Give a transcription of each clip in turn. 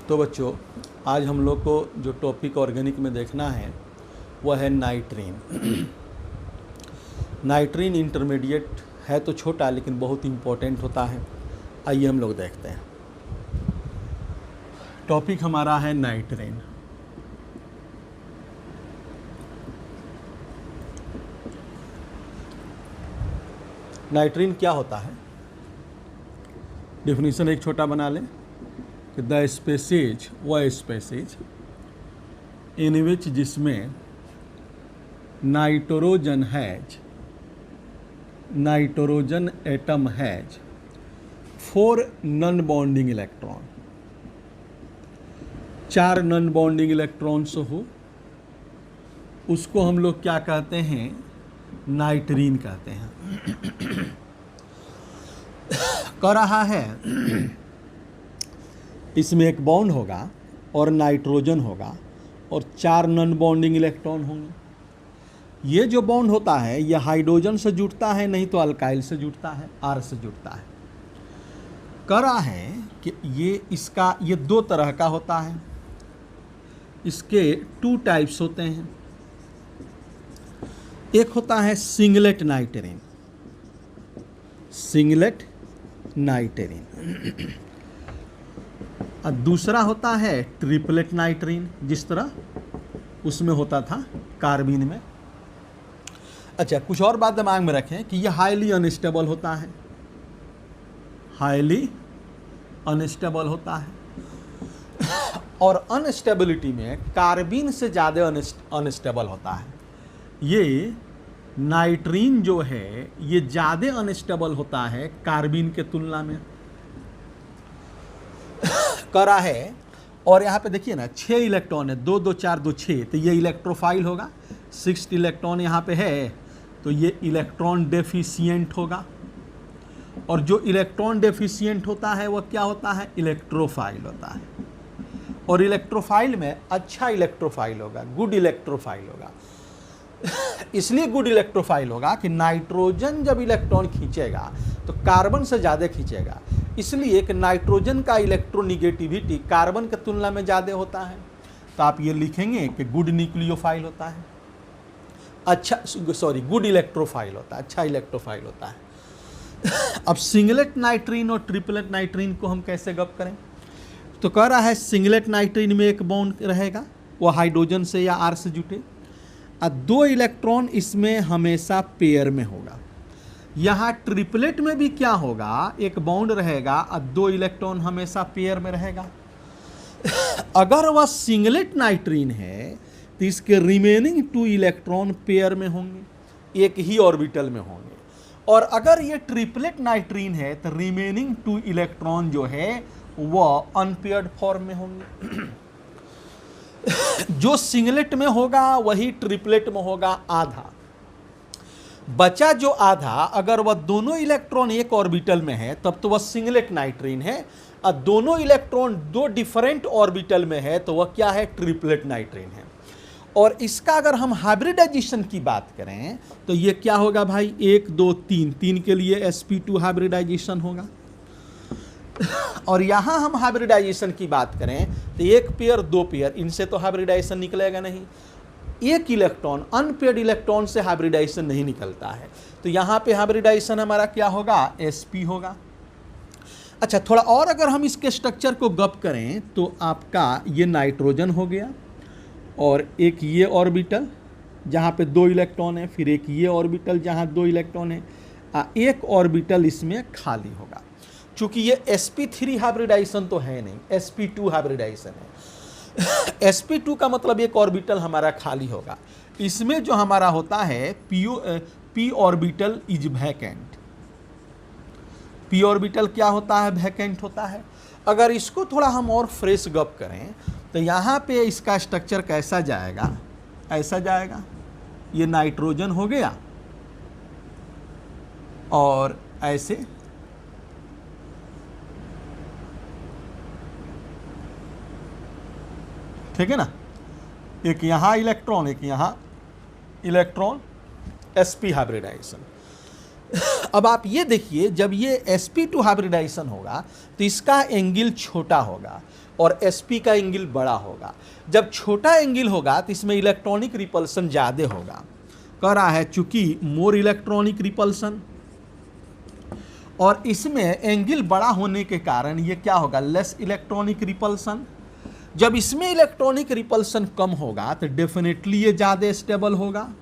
तो बच्चों, आज हम लोग को जो टॉपिक ऑर्गेनिक में देखना है वह है नाइट्रीन। नाइट्रीन इंटरमीडिएट है तो छोटा, लेकिन बहुत इम्पोर्टेंट होता है। आइए हम लोग देखते हैं। टॉपिक हमारा है नाइट्रीन। नाइट्रीन क्या होता है? डेफिनेशन एक छोटा बना लें कि द स्पेसीज वह स्पेसीज इन विच जिसमें nitrogen atom has 4 non bonding electron, 4 non bonding electrons हो, उसको हम लोग क्या कहते हैं? नाइट्रीन कहते हैं। कह रहा है इसमें एक बॉन्ड होगा और नाइट्रोजन होगा और 4 नॉन बॉन्डिंग इलेक्ट्रॉन होंगे। ये जो बॉन्ड होता है ये हाइड्रोजन से जुड़ता है, नहीं तो अल्काइल से जुड़ता है, आर से जुड़ता है। कह रहा है कि ये 2 तरह का होता है। इसके 2 टाइप्स होते हैं। एक होता है सिंगलेट नाइट्रीन, और दूसरा होता है ट्रिपलेट नाइट्रीन, जिस तरह उसमें होता था कार्बिन में। अच्छा, कुछ और बात दिमाग में रखें कि यह हाईली अनस्टेबल होता है, हाईली अनस्टेबल होता है। और अनस्टेबिलिटी में कार्बिन से ज़्यादा अनस्टेबल होता है। ये नाइट्रीन जो है ये ज़्यादा अनस्टेबल होता है कार्बिन के तुलना में। करा है, और यहाँ पे देखिए ना 6 इलेक्ट्रॉन है, 2 2 4 2 6, तो ये इलेक्ट्रोफाइल होगा। 6 इलेक्ट्रॉन यहाँ पे है तो ये इलेक्ट्रॉन डेफिशिएंट होगा। और जो इलेक्ट्रॉन डेफिशिएंट होता है वह क्या होता है? इलेक्ट्रोफाइल होता है। और इलेक्ट्रोफाइल में अच्छा इलेक्ट्रोफाइल होगा, गुड इलेक्ट्रोफाइल होगा। इसलिए गुड इलेक्ट्रोफाइल होगा कि नाइट्रोजन जब इलेक्ट्रॉन खींचेगा तो कार्बन से ज़्यादा खींचेगा, इसलिए कि नाइट्रोजन का इलेक्ट्रोनिगेटिविटी कार्बन की तुलना में ज़्यादा होता है। तो आप ये लिखेंगे कि गुड न्यूक्लियोफाइल होता है, गुड इलेक्ट्रोफाइल होता है, अच्छा इलेक्ट्रोफाइल होता है। अब सिंगलेट नाइट्रीन और ट्रिपलेट नाइट्रीन को हम कैसे गप करें? तो कह रहा है सिंगलेट नाइट्रीन में एक बॉन्ड रहेगा, वो हाइड्रोजन से या आर से जुटे, और 2 इलेक्ट्रॉन इसमें हमेशा पेयर में होगा। यहाँ ट्रिपलेट में भी क्या होगा? एक बॉन्ड रहेगा और 2 इलेक्ट्रॉन हमेशा पेयर में रहेगा। अगर वह सिंगलेट नाइट्रीन है तो इसके रिमेनिंग 2 इलेक्ट्रॉन पेयर में होंगे, एक ही ऑर्बिटल में होंगे। और अगर ये ट्रिपलेट नाइट्रीन है तो रिमेनिंग 2 इलेक्ट्रॉन जो है वह अनपेयर्ड फॉर्म में होंगे। जो सिंगलेट में होगा वही ट्रिपलेट में होगा आधा। बचा जो आधा, अगर वह दोनों इलेक्ट्रॉन एक ऑर्बिटल में है तब तो वह सिंगलेट नाइट्रीन है, और दोनों इलेक्ट्रॉन 2 डिफरेंट ऑर्बिटल में है तो वह क्या है? ट्रिपलेट नाइट्रीन है। और इसका अगर हम हाइब्रिडाइजेशन की बात करें तो ये क्या होगा भाई? 1 2 3 के लिए sp2 हाइब्रिडाइजेशन होगा। और यहाँ हम हाइब्रिडाइजेशन की बात करें तो 1 पेयर 2 पेयर, इनसे तो हाइब्रिडाइजेशन निकलेगा नहीं। एक इलेक्ट्रॉन, अनपेयर्ड इलेक्ट्रॉन से हाइब्रिडाइजेशन नहीं निकलता है। तो यहाँ पे हाइब्रिडाइजेशन हमारा क्या होगा? sp होगा। अच्छा, थोड़ा और अगर हम इसके स्ट्रक्चर को गप करें तो आपका ये नाइट्रोजन हो गया, और एक ये ऑर्बिटल जहाँ पे 2 इलेक्ट्रॉन है, फिर एक ये ऑर्बिटल जहाँ 2 इलेक्ट्रॉन है, एक ऑर्बिटल इसमें खाली होगा। चूंकि ये sp3 हाइब्रिडाइजेशन तो है नहीं, sp2 हाइब्रिडाइजेशन है। sp2 का मतलब एक ऑर्बिटल हमारा खाली होगा। इसमें जो हमारा होता है p orbital is vacant. p orbital क्या होता है? वैकेंट होता है। अगर इसको थोड़ा हम और फ्रेश गप करें तो यहाँ पे इसका स्ट्रक्चर कैसा जाएगा? ऐसा जाएगा। ये नाइट्रोजन हो गया और ऐसे, ठीक है ना? एक यहाँ इलेक्ट्रॉन, एक यहाँ इलेक्ट्रॉन, sp हाइब्रिडाइजेशन। अब आप ये देखिए, जब ये sp2 हाइब्रिडाइजेशन होगा तो इसका एंगल छोटा होगा, और sp का एंगल बड़ा होगा। जब छोटा एंगल होगा तो इसमें इलेक्ट्रॉनिक रिपल्सन ज़्यादा होगा। कह रहा है चूंकि मोर इलेक्ट्रॉनिक रिपल्सन, और इसमें एंगल बड़ा होने के कारण ये क्या होगा, लेस इलेक्ट्रॉनिक रिपल्सन। जब इसमें इलेक्ट्रॉनिक रिपल्सन कम होगा तो डेफिनेटली ये ज़्यादा स्टेबल होगा,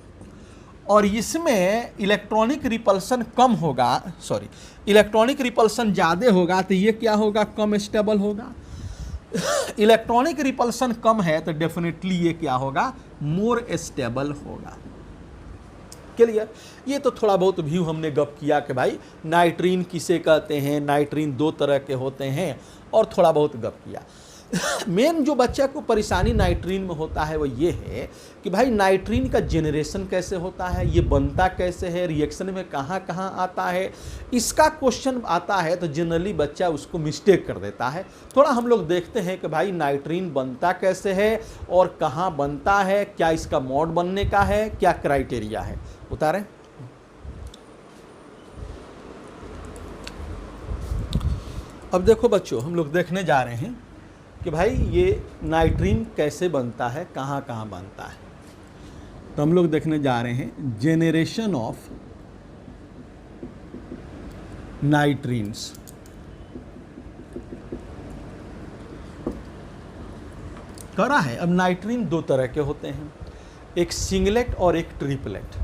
और इसमें इलेक्ट्रॉनिक रिपल्सन कम होगा, सॉरी इलेक्ट्रॉनिक रिपल्सन ज़्यादा होगा तो ये क्या होगा, कम स्टेबल होगा। इलेक्ट्रॉनिक रिपल्सन कम है तो डेफिनेटली ये क्या होगा, मोर स्टेबल होगा। क्लियर। ये तो थोड़ा बहुत व्यू हमने गप किया कि भाई नाइट्रीन किसे कहते हैं, नाइट्रीन दो तरह के होते हैं, और थोड़ा बहुत गप किया। मेन जो बच्चे को परेशानी नाइट्रीन में होता है वो ये है कि भाई नाइट्रीन का जेनरेशन कैसे होता है, ये बनता कैसे है, रिएक्शन में कहाँ कहाँ आता है, इसका क्वेश्चन आता है तो जनरली बच्चा उसको मिस्टेक कर देता है। थोड़ा हम लोग देखते हैं कि भाई नाइट्रीन बनता कैसे है और कहाँ बनता है, क्या इसका मोड बनने का है, क्या क्राइटेरिया है, उतारें। अब देखो बच्चों, हम लोग देखने जा रहे हैं कि भाई ये नाइट्रीन कैसे बनता है, कहाँ कहाँ बनता है। तो हम लोग देखने जा रहे हैं जेनरेशन ऑफ नाइट्रीन्स। करा है। अब नाइट्रीन दो तरह के होते हैं, एक सिंगलेट और एक ट्रिपलेट।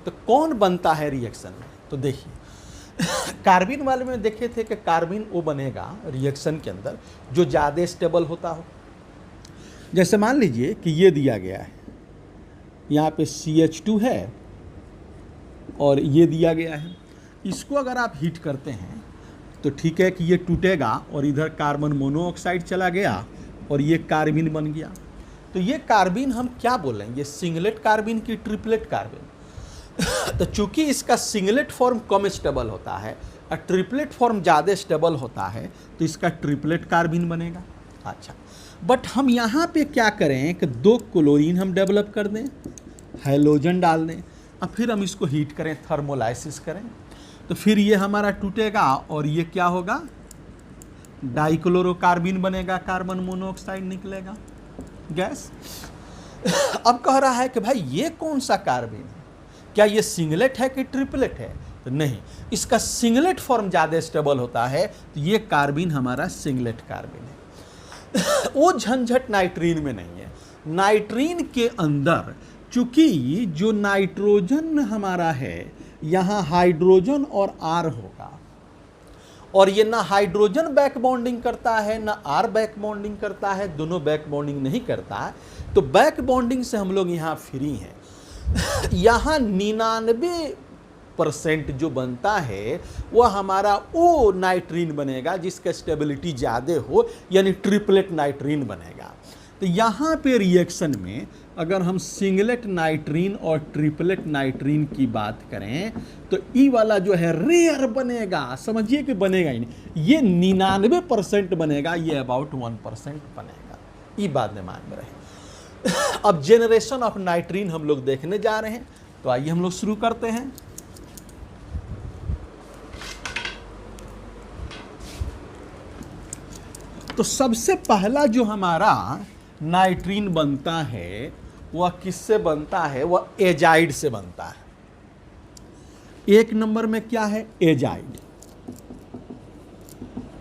तो कौन बनता है रिएक्शन में, तो देखिए कार्बिन वाले में देखे थे कि कार्बिन वो बनेगा रिएक्शन के अंदर जो ज़्यादा स्टेबल होता हो। जैसे मान लीजिए कि ये दिया गया है, यहाँ पे CH2 है और ये दिया गया है। इसको अगर आप हीट करते हैं तो ठीक है कि ये टूटेगा और इधर कार्बन मोनोऑक्साइड चला गया और ये कार्बिन बन गया। तो ये कार्बिन हम क्या बोलेंगे, सिंगलेट कार्बिन की ट्रिपलेट कार्बिन। तो चूंकि इसका सिंगलेट फॉर्म कम स्टेबल होता है और ट्रिपलेट फॉर्म ज़्यादा स्टेबल होता है तो इसका ट्रिपलेट कार्बिन बनेगा। अच्छा, बट हम यहाँ पे क्या करें कि दो क्लोरीन हम डेवलप कर दें, हैलोजन डाल दें, और फिर हम इसको हीट करें, थर्मोलाइसिस करें, तो फिर ये हमारा टूटेगा और ये क्या होगा, डाइक्लोरोकार्बिन बनेगा, कार्बन मोनोऑक्साइड निकलेगा, गैस। अब कह रहा है कि भाई ये कौन सा कार्बिन है, क्या ये सिंगलेट है कि ट्रिपलेट है, तो नहीं, इसका सिंगलेट फॉर्म ज़्यादा स्टेबल होता है तो ये कार्बिन हमारा सिंगलेट कार्बिन है। वो झंझट नाइट्रीन में नहीं है। नाइट्रीन के अंदर चूंकि जो नाइट्रोजन हमारा है यहाँ हाइड्रोजन और आर होगा, और ये ना हाइड्रोजन बैक बॉन्डिंग करता है ना आर बैक बॉन्डिंग करता है, दोनों बैक बॉन्डिंग नहीं करता है, तो बैक बॉन्डिंग से हम लोग यहाँ फ्री हैं। यहाँ 99% जो बनता है वह हमारा वो नाइट्रीन बनेगा जिसका स्टेबिलिटी ज़्यादा हो, यानी ट्रिपलेट नाइट्रीन बनेगा। तो यहाँ पे रिएक्शन में अगर हम सिंगलेट नाइट्रीन और ट्रिपलेट नाइट्रीन की बात करें तो ई वाला जो है रेयर बनेगा, समझिए कि बनेगा ही नहीं, ये 99% बनेगा, ये अबाउट 1% बनेगा। ये बात में मान में रहे। अब जेनरेशन ऑफ नाइट्रीन हम लोग देखने जा रहे हैं, तो आइए हम लोग शुरू करते हैं। तो सबसे पहला जो हमारा नाइट्रीन बनता है वह किससे बनता है, वह एजाइड से बनता है। एक नंबर में क्या है, एजाइड।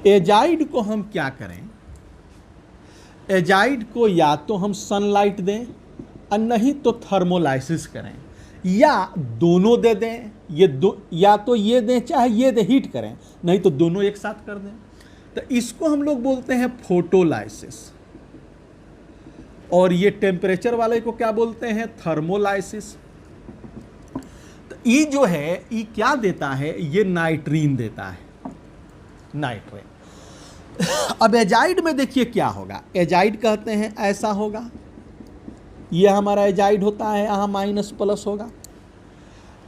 एजाइड को हम क्या करें, एजाइड को या तो हम सनलाइट दें और नहीं तो थर्मोलाइसिस करें, या दोनों दे दें, ये दो, या तो ये दें चाहे ये दें, हीट करें, नहीं तो दोनों एक साथ कर दें। तो इसको हम लोग बोलते हैं फोटोलाइसिस, और ये टेम्परेचर वाले को क्या बोलते हैं, थर्मोलाइसिस। तो ये जो है ये क्या देता है, ये नाइट्रीन देता है, नाइट्रेट। अब एजाइड में देखिए क्या होगा, एजाइड कहते हैं ऐसा होगा, ये हमारा एजाइड होता है, यहाँ माइनस प्लस होगा।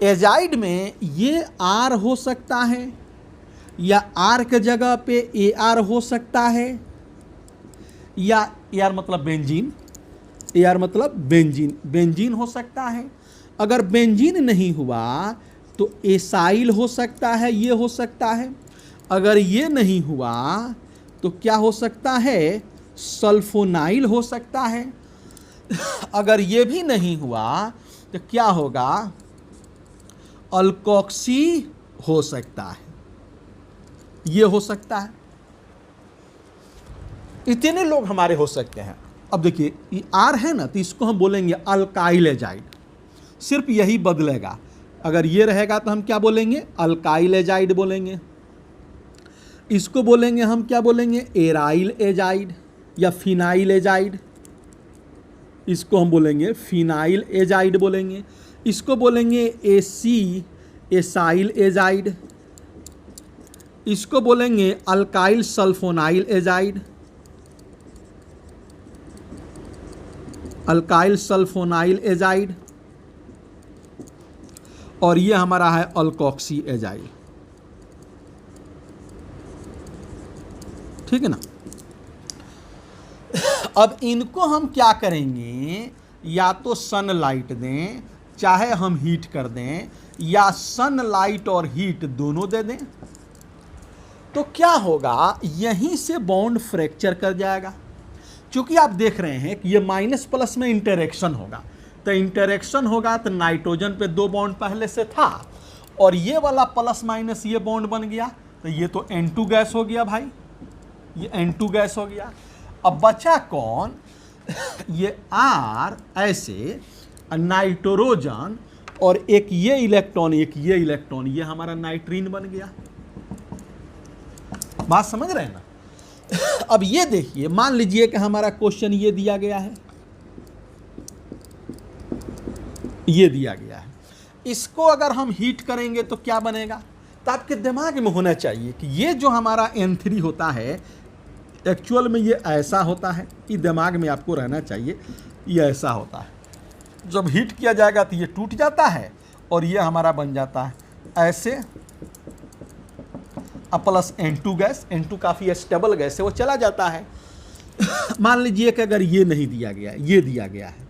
एजाइड में ये आर हो सकता है या आर के जगह पे ए आर हो सकता है, या ए आर मतलब बेंजीन, ए आर मतलब बेंजीन, बेंजीन हो सकता है। अगर बेंजीन नहीं हुआ तो एसाइल हो सकता है, ये हो सकता है। अगर ये नहीं हुआ तो क्या हो सकता है, सल्फोनाइल हो सकता है। अगर ये भी नहीं हुआ तो क्या होगा, अल्कोक्सी हो सकता है, ये हो सकता है। इतने लोग हमारे हो सकते हैं। अब देखिए ये आर है ना, तो इसको हम बोलेंगे अल्काइल एजाइड, सिर्फ यही बदलेगा। अगर ये रहेगा तो हम क्या बोलेंगे, अल्काइल एजाइड बोलेंगे। इसको बोलेंगे हम क्या बोलेंगे, एराइल एजाइड या फिनाइल एजाइड। इसको हम बोलेंगे फिनाइल एजाइड बोलेंगे। इसको बोलेंगे एसाइल एजाइड। इसको बोलेंगे alkyl sulfonyl azide, alkyl sulfonyl azide. और ये हमारा है अल्कोक्सी एजाइड। ठीक है ना। अब इनको हम क्या करेंगे, या तो सनलाइट दें, चाहे हम हीट कर दें, या सनलाइट और हीट दोनों दे दें, तो क्या होगा, यहीं से बॉन्ड फ्रैक्चर कर जाएगा। क्योंकि आप देख रहे हैं कि ये माइनस प्लस में इंटरेक्शन होगा, तो इंटरेक्शन होगा तो नाइट्रोजन पे 2 बॉन्ड पहले से था, और ये वाला प्लस माइनस ये बॉन्ड बन गया, तो ये तो N2 गैस हो गया भाई, ये N2 गैस हो गया। अब बचा कौन, ये R ऐसे नाइट्रोजन, और एक ये इलेक्ट्रॉन एक ये इलेक्ट्रॉन, ये हमारा नाइट्रीन बन गया। बात समझ रहे हैं ना। अब ये देखिए, मान लीजिए कि हमारा क्वेश्चन ये दिया गया है, ये दिया गया है, इसको अगर हम हीट करेंगे तो क्या बनेगा। तो आपके दिमाग में होना चाहिए कि ये जो हमारा N3 होता है, एक्चुअल में ये ऐसा होता है, ये दिमाग में आपको रहना चाहिए, ये ऐसा होता है। जब हीट किया जाएगा तो ये टूट जाता है, और ये हमारा बन जाता है ऐसे प्लस N2 गैस। N2 काफ़ी स्टेबल गैस है, वो चला जाता है। मान लीजिए कि अगर ये नहीं दिया गया, ये दिया गया है,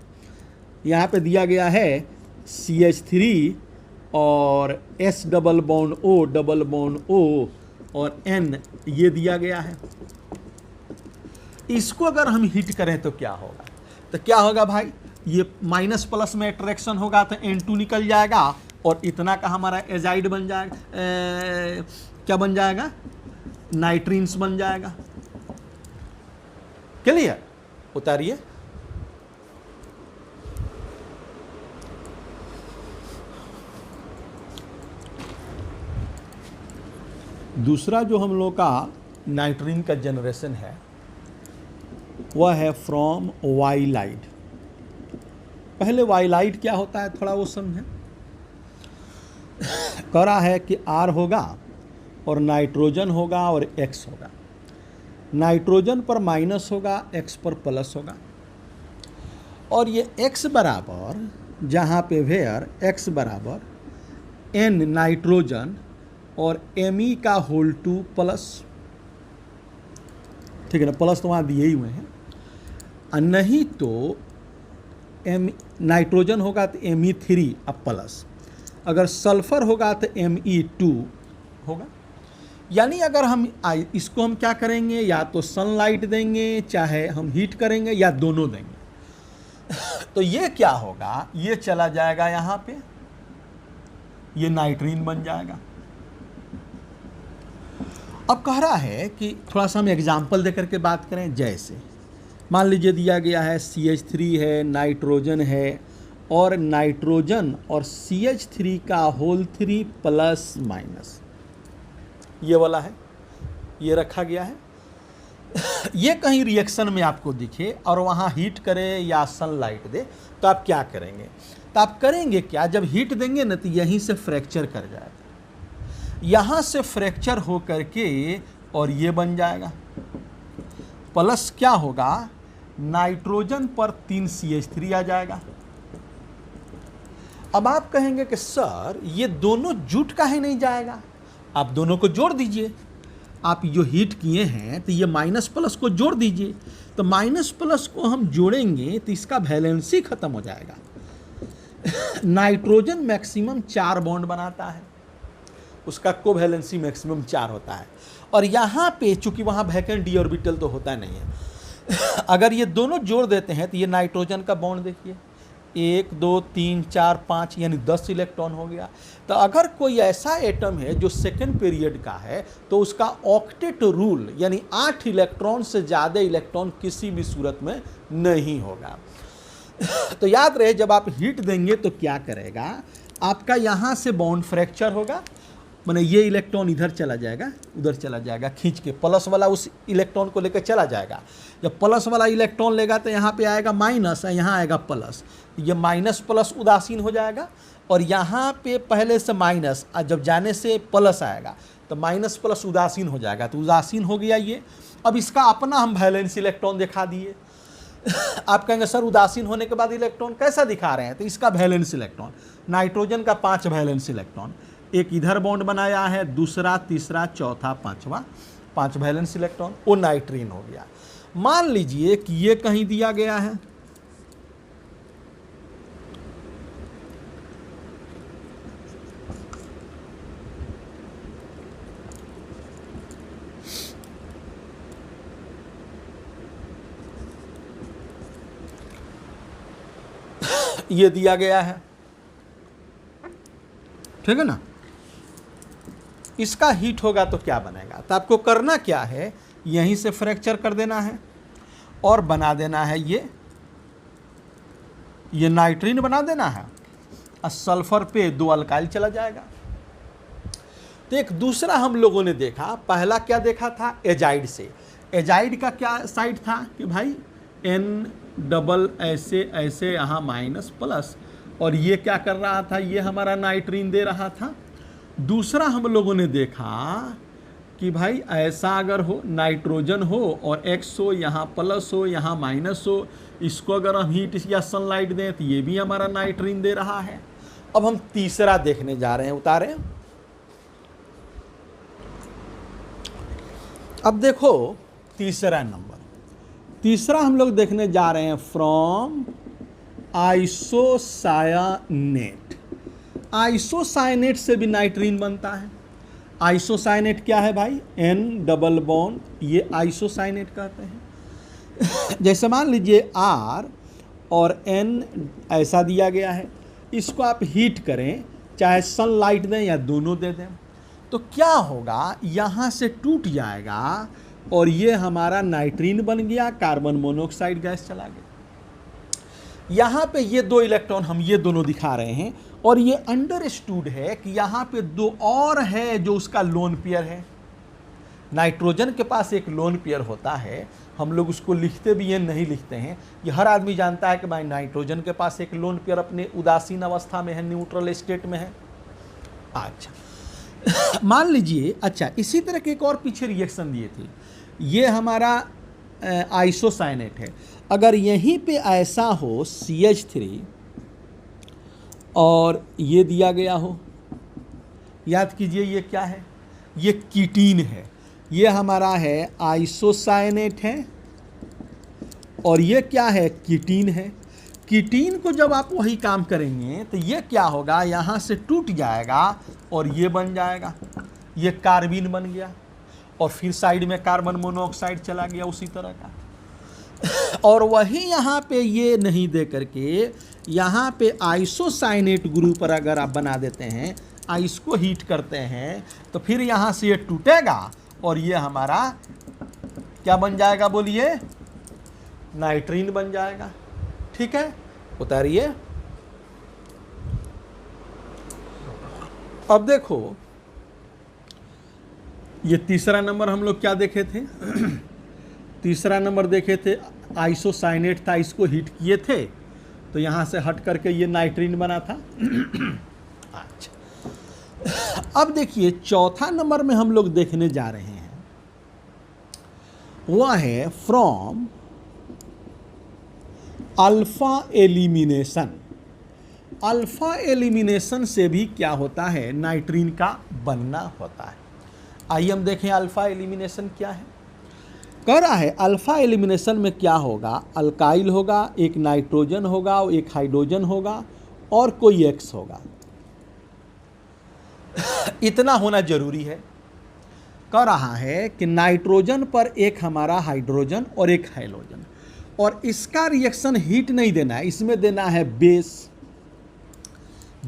यहाँ पे दिया गया है CH3 और S डबल बॉन्ड O और N, ये दिया गया है। इसको अगर हम हीट करें तो क्या होगा, तो क्या होगा भाई, ये माइनस प्लस में अट्रैक्शन होगा तो N2 निकल जाएगा, और इतना का हमारा एजाइड बन जाएगा, क्या बन जाएगा, नाइट्रीन्स बन जाएगा। क्लियर, उतारिए। दूसरा जो हम लोग का नाइट्रीन का जनरेशन है, वह है फ्रॉम वाइलाइट। पहले वाइलाइट क्या होता है थोड़ा वो समझें। कह रहा है कि R होगा और नाइट्रोजन होगा और X होगा, नाइट्रोजन पर माइनस होगा, X पर प्लस होगा, और ये X बराबर, जहाँ पे वेयर X बराबर N नाइट्रोजन और Me का होल 2 प्लस। ठीक है ना, प्लस तो वहाँ दिए ही हुए हैं, नहीं तो नाइट्रोजन होगा तो Me3 अब प्लस, अगर सल्फर होगा तो Me2 होगा। यानी अगर हम इसको हम क्या करेंगे, या तो सनलाइट देंगे, चाहे हम हीट करेंगे, या दोनों देंगे। तो ये क्या होगा, ये चला जाएगा यहाँ पे, ये नाइट्रीन बन जाएगा। अब कह रहा है कि थोड़ा सा हम एग्जाम्पल दे करके बात करें। जैसे मान लीजिए दिया गया है CH3 है, नाइट्रोजन है, और नाइट्रोजन और CH3 का होल 3 प्लस माइनस, ये वाला है, ये रखा गया है। ये कहीं रिएक्शन में आपको दिखे और वहाँ हीट करे या सनलाइट दे, तो आप क्या करेंगे, तो आप करेंगे क्या, जब हीट देंगे ना तो यहीं से फ्रैक्चर कर जाएगा, यहाँ से फ्रैक्चर हो करके और ये बन जाएगा। प्लस क्या होगा, नाइट्रोजन पर 3 CH3 आ जाएगा। अब आप कहेंगे कि सर ये दोनों जुट का ही नहीं जाएगा, आप दोनों को जोड़ दीजिए। आप जो हीट किए हैं तो ये माइनस प्लस को जोड़ दीजिए, तो माइनस प्लस को हम जोड़ेंगे तो इसका वैलेंसी खत्म हो जाएगा। नाइट्रोजन मैक्सिमम 4 बॉन्ड बनाता है, उसका कोवैलेंसी मैक्सिमम 4 होता है, और यहाँ पे चूंकि वहाँ वैकेंट d ऑर्बिटल तो होता नहीं है, अगर ये दोनों जोड़ देते हैं तो ये नाइट्रोजन का बॉन्ड देखिए, 1 2 3 4 5 यानी 10 इलेक्ट्रॉन हो गया। तो अगर कोई ऐसा एटम है जो सेकेंड पीरियड का है तो उसका ऑक्टेट रूल यानी 8 इलेक्ट्रॉन से ज़्यादा इलेक्ट्रॉन किसी भी सूरत में नहीं होगा। तो याद रहे, जब आप हीट देंगे तो क्या करेगा, आपका यहाँ से बॉन्ड फ्रैक्चर होगा, माने ये इलेक्ट्रॉन इधर चला जाएगा, उधर चला जाएगा, खींच के प्लस वाला उस इलेक्ट्रॉन को लेकर चला जाएगा। जब प्लस वाला इलेक्ट्रॉन लेगा तो यहाँ पे आएगा माइनस, यहाँ आएगा प्लस, ये माइनस प्लस उदासीन हो जाएगा, और यहाँ पे पहले से माइनस, जब जाने से प्लस आएगा तो माइनस प्लस उदासीन हो जाएगा, तो उदासीन हो गया ये। अब इसका अपना हम वैलेंस इलेक्ट्रॉन दिखा दिए। आप कहेंगे सर उदासीन होने के बाद इलेक्ट्रॉन कैसा दिखा रहे हैं, तो इसका वैलेंस इलेक्ट्रॉन, नाइट्रोजन का 5 वैलेंस इलेक्ट्रॉन, एक इधर बॉन्ड बनाया है, दूसरा, तीसरा, चौथा, पांचवा, 5 वैलेंस इलेक्ट्रॉन, वो नाइट्रीन हो गया। मान लीजिए कि ये कहीं दिया गया है, ये दिया गया है, ठीक है ना। इसका हीट होगा तो क्या बनेगा, तो आपको करना क्या है, यहीं से फ्रैक्चर कर देना है और बना देना है ये नाइट्रीन बना देना है, और सल्फर पे 2 अल्काइल चला जाएगा। तो एक दूसरा हम लोगों ने देखा, पहला क्या देखा था, एजाइड से। एजाइड का क्या साइड था कि भाई N डबल ऐसे ऐसे यहाँ माइनस प्लस, और ये क्या कर रहा था, ये हमारा नाइट्रीन दे रहा था। दूसरा हम लोगों ने देखा कि भाई ऐसा अगर हो, नाइट्रोजन हो और X हो, यहाँ प्लस हो, यहाँ माइनस हो, इसको अगर हम हीट या सनलाइट दें तो ये भी हमारा नाइट्रीन दे रहा है। अब हम तीसरा देखने जा रहे हैं, उतारें। अब देखो तीसरा नंबर, तीसरा हम लोग देखने जा रहे हैं फ्रॉम आइसोसायानेट। आइसोसाइनेट से भी नाइट्रीन बनता है। आइसोसाइनेट क्या है भाई, N डबल बॉन्ड, ये आइसोसाइनेट कहते हैं। जैसे मान लीजिए R और N ऐसा दिया गया है, इसको आप हीट करें, चाहे सनलाइट दें या दोनों दे दें, तो क्या होगा, यहाँ से टूट जाएगा और ये हमारा नाइट्रीन बन गया, कार्बन मोनोऑक्साइड गैस चला गया। यहाँ पे ये 2 इलेक्ट्रॉन हम ये दोनों दिखा रहे हैं, और ये अंडरस्टूड है कि यहाँ पे 2 और है जो उसका लोन पेयर है। नाइट्रोजन के पास एक लोन पेयर होता है, हम लोग उसको लिखते भी हैं, नहीं लिखते हैं, ये हर आदमी जानता है कि भाई नाइट्रोजन के पास एक लोन पेयर अपने उदासीन अवस्था में है, न्यूट्रल स्टेट में है। अच्छा मान लीजिए, अच्छा इसी तरह के एक और पीछे रिएक्शन दिए थे, ये हमारा आइसोसाइनेट है। अगर यहीं पे ऐसा हो CH3 और ये दिया गया हो, याद कीजिए ये क्या है, ये कीटीन है, ये हमारा है आइसोसाइनेट है, और ये क्या है, कीटीन है। कीटीन को जब आप वही काम करेंगे तो ये क्या होगा, यहाँ से टूट जाएगा और ये बन जाएगा, ये कार्बिन बन गया, और फिर साइड में कार्बन मोनोऑक्साइड चला गया उसी तरह का। और वही यहाँ पे ये नहीं दे करके यहाँ पे आइसोसाइनेट ग्रुप पर अगर आप बना देते हैं, इसको हीट करते हैं, तो फिर यहाँ से ये टूटेगा और ये हमारा क्या बन जाएगा, बोलिए, नाइट्रीन बन जाएगा। ठीक है, उतारिए। अब देखो ये तीसरा नंबर हम लोग क्या देखे थे, तीसरा नंबर देखे थे आइसोसाइनेट था, इसको हीट किए थे तो यहाँ से हट करके ये नाइट्रीन बना था। अच्छा, अब देखिए चौथा नंबर में हम लोग देखने जा रहे हैं, वह है from alpha elimination. Alpha elimination से भी क्या होता है, नाइट्रीन का बनना होता है। आइए हम देखें अल्फा एलिमिनेशन क्या है। कह रहा है अल्फा एलिमिनेशन में क्या होगा, अल्काइल होगा, एक नाइट्रोजन होगा, एक हाइड्रोजन होगा और कोई X होगा। इतना होना जरूरी है। कह रहा है कि नाइट्रोजन पर एक हमारा हाइड्रोजन और एक हैलोजन, और इसका रिएक्शन हीट नहीं देना है, इसमें देना है बेस।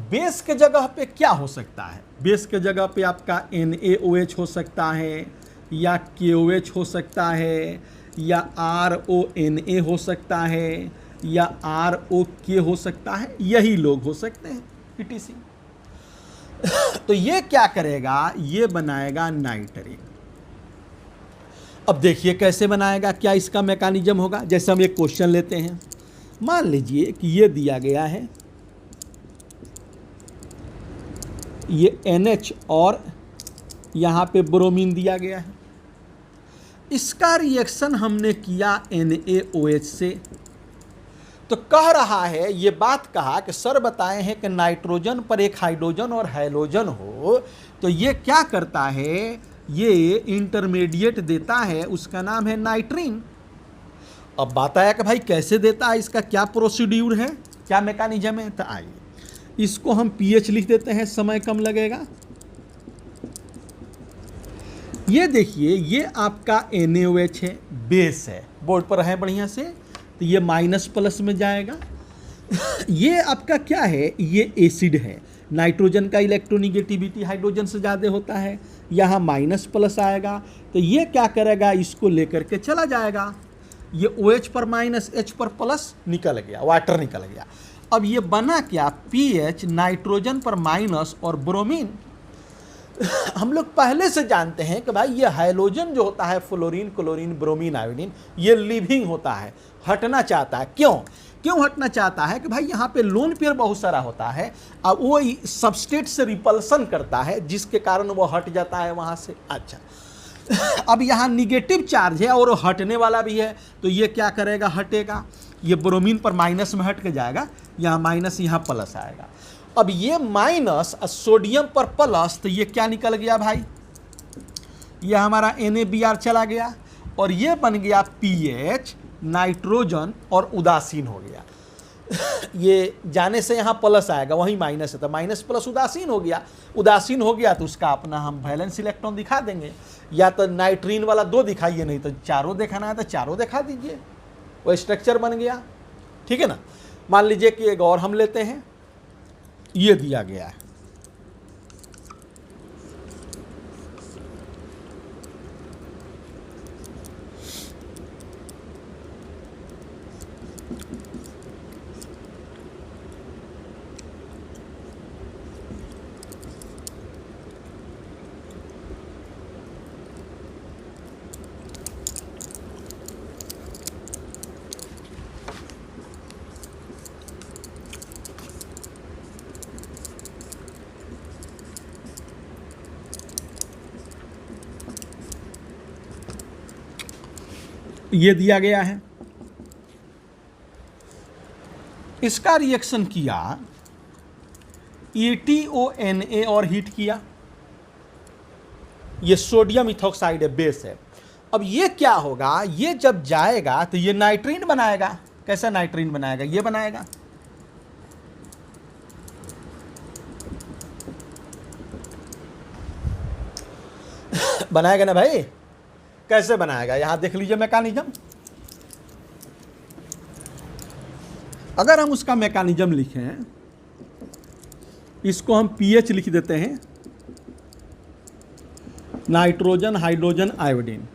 बेस के जगह पे क्या हो सकता है? बेस के जगह पे आपका NaOH हो सकता है, या KOH हो सकता है, या RONA हो सकता है, या ROK हो सकता है, यही लोग हो सकते हैं ETC। तो ये क्या करेगा? ये बनाएगा नाइट्रीन। अब देखिए कैसे बनाएगा, क्या इसका मैकेनिज्म होगा। जैसे हम एक क्वेश्चन लेते हैं, मान लीजिए कि ये दिया गया है, ये NH और यहाँ पे ब्रोमीन दिया गया है, इसका रिएक्शन हमने किया NaOH से। तो कह रहा है, ये बात कहा कि सर बताए हैं कि नाइट्रोजन पर एक हाइड्रोजन और हैलोजन हो, तो ये क्या करता है, ये इंटरमीडिएट देता है, उसका नाम है नाइट्रीन। अब बात आया कि भाई कैसे देता है, इसका क्या प्रोसीड्यूर है, क्या मैकेनिज्म है। तो आइए इसको हम pH लिख देते हैं, समय कम लगेगा। ये देखिए, ये आपका NaOH है, बेस है, बोर्ड पर है बढ़िया से, तो ये माइनस प्लस में जाएगा। ये आपका क्या है, ये एसिड है, नाइट्रोजन का इलेक्ट्रोनिगेटिविटी हाइड्रोजन से ज़्यादा होता है, यहाँ माइनस प्लस आएगा, तो ये क्या करेगा, इसको लेकर के चला जाएगा। ये OH पर माइनस, H पर प्लस निकल गया, वाटर निकल गया। अब ये बना क्या, pH नाइट्रोजन पर माइनस और ब्रोमीन। हम लोग पहले से जानते हैं कि भाई ये हाइड्रोजन जो होता है, फ्लोरीन, क्लोरीन, ब्रोमीन, आयोडीन, ये लिविंग होता है, हटना चाहता है। क्यों हटना चाहता है? कि भाई यहाँ पे लोन पेयर बहुत सारा होता है, अब वो सबस्टेट से रिपल्सन करता है, जिसके कारण वो हट जाता है वहाँ से। अच्छा, अब यहाँ निगेटिव चार्ज है और हटने वाला भी है, तो ये क्या करेगा, हटेगा। ये ब्रोमीन पर माइनस में हट के जाएगा, यहाँ माइनस, यहाँ प्लस आएगा। अब ये माइनस सोडियम पर प्लस, तो ये क्या निकल गया भाई, ये हमारा NaBr चला गया, और ये बन गया pH नाइट्रोजन और उदासीन हो गया। ये जाने से यहाँ प्लस आएगा, वहीं माइनस है, तो माइनस प्लस उदासीन हो गया। उदासीन हो गया तो उसका अपना हम वैलेंस इलेक्ट्रॉन दिखा देंगे, या तो नाइट्रीन वाला 2 दिखाइए, नहीं तो चारों दिखाना है तो चारों दिखा दीजिए, वो स्ट्रक्चर बन गया। ठीक है ना। मान लीजिए कि एक और हम लेते हैं, ये दिया गया है, ये दिया गया है, इसका रिएक्शन किया ETONA और हीट किया, ये सोडियम इथॉक्साइड है, बेस है। अब ये क्या होगा, ये जब जाएगा तो ये नाइट्रीन बनाएगा। कैसा नाइट्रीन बनाएगा, ये बनाएगा। बनाएगा ना भाई, कैसे बनाएगा, यहां देख लीजिए मैकेनिज्म। अगर हम उसका मैकेनिज्म लिखें, इसको हम pH लिख देते हैं, नाइट्रोजन, हाइड्रोजन, आयोडीन।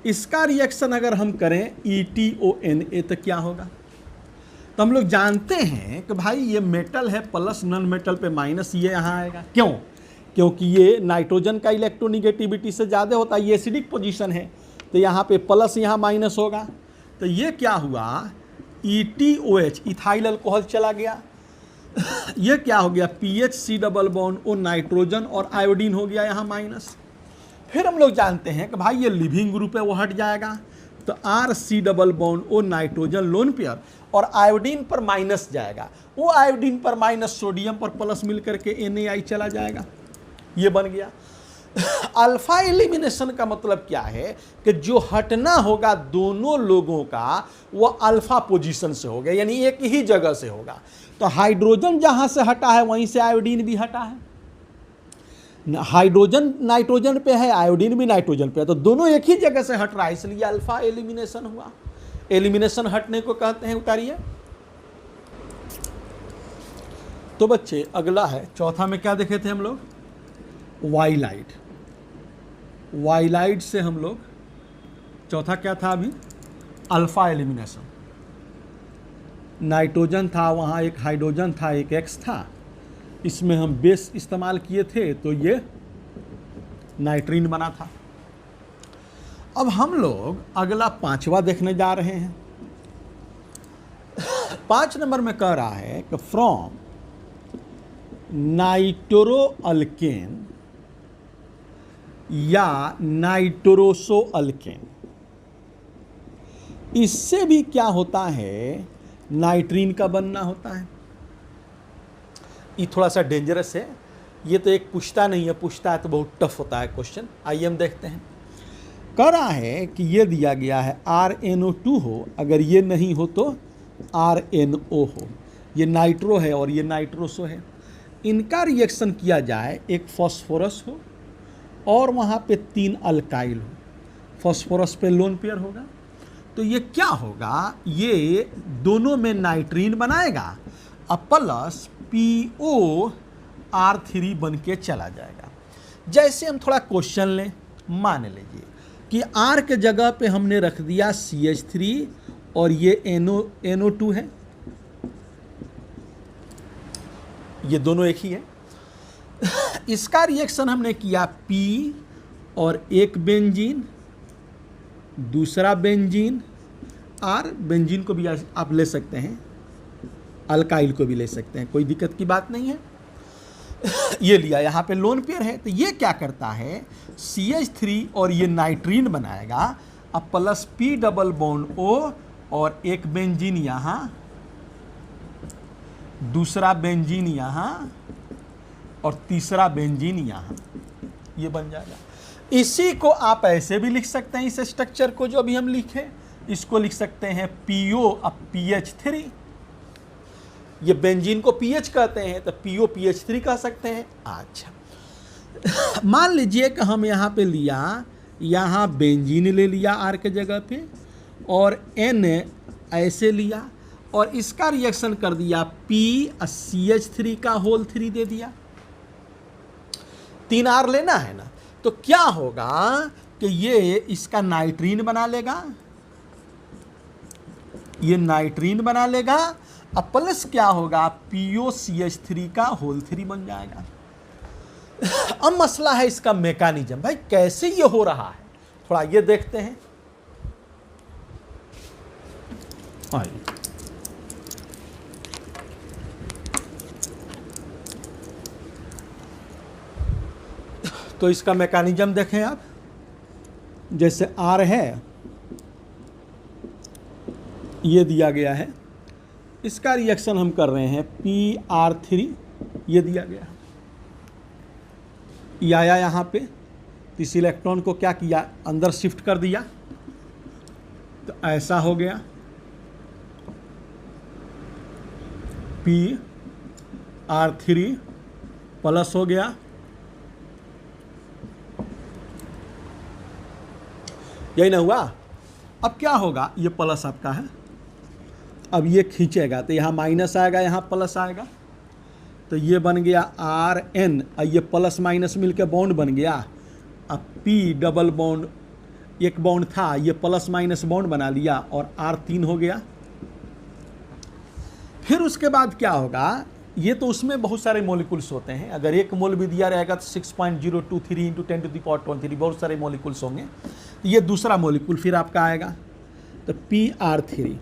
इसका रिएक्शन अगर हम करें ETONA तो क्या होगा। तो हम लोग जानते हैं कि भाई ये मेटल है, प्लस, नॉन मेटल पे माइनस, ये यहाँ आएगा। क्यों? क्योंकि ये नाइट्रोजन का इलेक्ट्रोनिगेटिविटी से ज़्यादा होता है, ये एसिडिक पोजीशन है, तो यहाँ पे प्लस, यहाँ माइनस होगा। तो ये क्या हुआ, ETOH इथाइल अल्कोहल चला गया। ये क्या हो गया, PHC double bond O nitrogen और आयोडीन हो गया यहाँ माइनस। फिर हम लोग जानते हैं कि भाई ये लिविंग ग्रुप है, वो हट जाएगा, तो RC double bond O nitrogen lone pair, और आयोडीन पर माइनस जाएगा, वो आयोडीन पर माइनस सोडियम पर प्लस मिल करके NaI चला जाएगा, ये बन गया। अल्फा एलिमिनेशन का मतलब क्या है कि जो हटना होगा दोनों लोगों का वो अल्फा पोजीशन से हो गया, यानी एक ही जगह से होगा। तो हाइड्रोजन जहां से हटा है वहीं से आयोडीन भी हटा है। हाइड्रोजन नाइट्रोजन पे है, आयोडीन भी नाइट्रोजन पे है, तो दोनों एक ही जगह से हट रहा है, इसलिए अल्फा एलिमिनेशन हुआ। एलिमिनेशन हटने को कहते हैं। उतारिए। तो बच्चे अगला है, चौथा में क्या देखे थे हम लोग? वाइलाइट। वाइलाइट से हम लोग, चौथा क्या था अभी? Alpha elimination. नाइट्रोजन था, वहाँ एक हाइड्रोजन था, एक एक्स था, इसमें हम बेस इस्तेमाल किए थे तो ये नाइट्रीन बना था। अब हम लोग अगला पांचवा देखने जा रहे हैं। 5 नंबर में कह रहा है कि फ्रॉम नाइट्रो अल्केन या नाइट्रोसो अल्केन, इससे भी क्या होता है? नाइट्रीन का बनना होता है। ये थोड़ा सा डेंजरस है, ये तो एक पूछता नहीं है, पूछता है तो बहुत टफ होता है क्वेश्चन। आइए हम देखते हैं। कह रहा है कि ये दिया गया है RnO2 हो, अगर ये नहीं हो तो RnO हो। ये नाइट्रो है और ये नाइट्रोसो है। इनका रिएक्शन किया जाए, एक फॉस्फोरस हो और वहाँ पे 3 अल्काइल हो, फॉस्फोरस पे लोन पेयर होगा, तो ये क्या होगा? ये दोनों में नाइट्रीन बनाएगा, अब प्लस POR3 बन के चला जाएगा। जैसे हम थोड़ा क्वेश्चन लें, मान लीजिए कि R के जगह पे हमने रख दिया CH3 और ये NO2 है, ये दोनों एक ही है। इसका रिएक्शन हमने किया P और एक बेंजीन, दूसरा बेंजीन R, बेंजीन को भी आप ले सकते हैं, अल्काइल को भी ले सकते हैं, कोई दिक्कत की बात नहीं है। ये लिया, यहाँ पे लोन पेयर है, तो ये क्या करता है? CH3 और ये नाइट्रीन बनाएगा, अब plus P double bond O और एक बेंजीन यहाँ, दूसरा बेंजीन यहाँ और तीसरा बेंजीन यहाँ, ये बन जाएगा। इसी को आप ऐसे भी लिख सकते हैं, इस स्ट्रक्चर को जो अभी हम लिखे, इसको लिख सकते हैं PO अब PH3। ये बेंजीन को PH कहते हैं तो PO PH3 कह सकते हैं। अच्छा, मान लीजिए कि हम यहाँ पे लिया, यहाँ बेंजीन ले लिया R के जगह पे और N ऐसे लिया और इसका रिएक्शन कर दिया P CH3 का होल 3 दे दिया। 3 R लेना है ना, तो क्या होगा कि ये इसका नाइट्रीन बना लेगा, ये नाइट्रीन बना लेगा, अब प्लस क्या होगा? POCH3 का होल 3 बन जाएगा। अब मसला है इसका मैकेनिज्म, भाई कैसे ये हो रहा है, थोड़ा ये देखते हैं। तो इसका मैकेनिज्म देखें आप, जैसे R है, ये दिया गया है, इसका रिएक्शन हम कर रहे हैं PR3, ये दिया गया, ये आया यहाँ पे, इस इलेक्ट्रॉन को क्या किया? अंदर शिफ्ट कर दिया, तो ऐसा हो गया PR3 प्लस हो गया, यही ना हुआ? अब क्या होगा? ये प्लस आपका है, अब ये खींचेगा तो यहाँ माइनस आएगा, यहाँ प्लस आएगा, तो ये बन गया RN, ये प्लस माइनस मिलके बॉन्ड बन गया। अब P डबल बॉन्ड, एक बॉन्ड था, ये प्लस माइनस बॉन्ड बना लिया और R3 हो गया। फिर उसके बाद क्या होगा? ये तो उसमें बहुत सारे मॉलिक्यूल्स होते हैं, अगर एक मोल भी दिया रहेगा तो 6.023 × 10⁻23 बहुत सारे मॉलिक्यूल्स होंगे। ये दूसरा मॉलिक्यूल फिर आपका आएगा, तो PR3,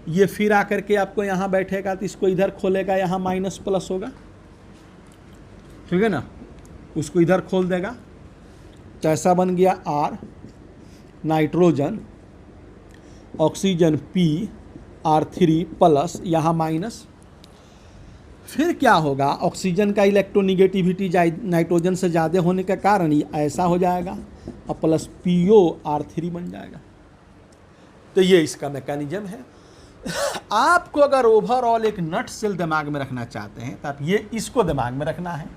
ये फिर आकर के आपको यहाँ बैठेगा, तो इसको इधर खोलेगा, यहाँ माइनस प्लस होगा, ठीक है ना, उसको इधर खोल देगा, तो ऐसा बन गया R, nitrogen, oxygen PR3 plus, यहाँ माइनस। फिर क्या होगा? ऑक्सीजन का इलेक्ट्रोनिगेटिविटी नाइट्रोजन से ज़्यादा होने के कारण ये ऐसा हो जाएगा और प्लस POR3 बन जाएगा। तो ये इसका मैकेनिज्म है। आपको अगर ओवरऑल एक नट सेल दिमाग में रखना चाहते हैं तो आप ये इसको दिमाग में रखना है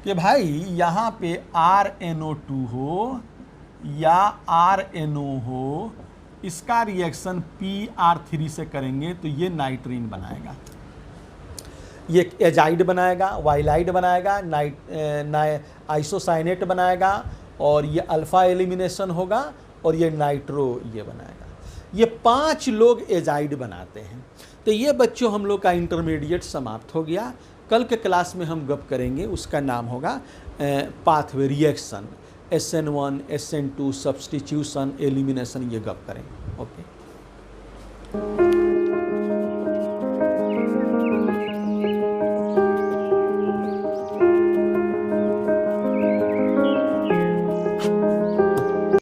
कि भाई यहाँ पे RnO2 हो या RnO हो, इसका रिएक्शन PR3 से करेंगे तो ये नाइट्रीन बनाएगा, ये एजाइड बनाएगा, वाइलाइड बनाएगा, आइसोसाइनेट बनाएगा, और ये अल्फा एलिमिनेशन होगा, और ये नाइट्रो ये बनाएगा। ये 5 लोग एजाइड बनाते हैं। तो ये बच्चों हम लोग का इंटरमीडिएट समाप्त हो गया। कल के क्लास में हम गप करेंगे, उसका नाम होगा pathway reaction, SN1 SN2 substitution elimination, ये गप करेंगे। ओके।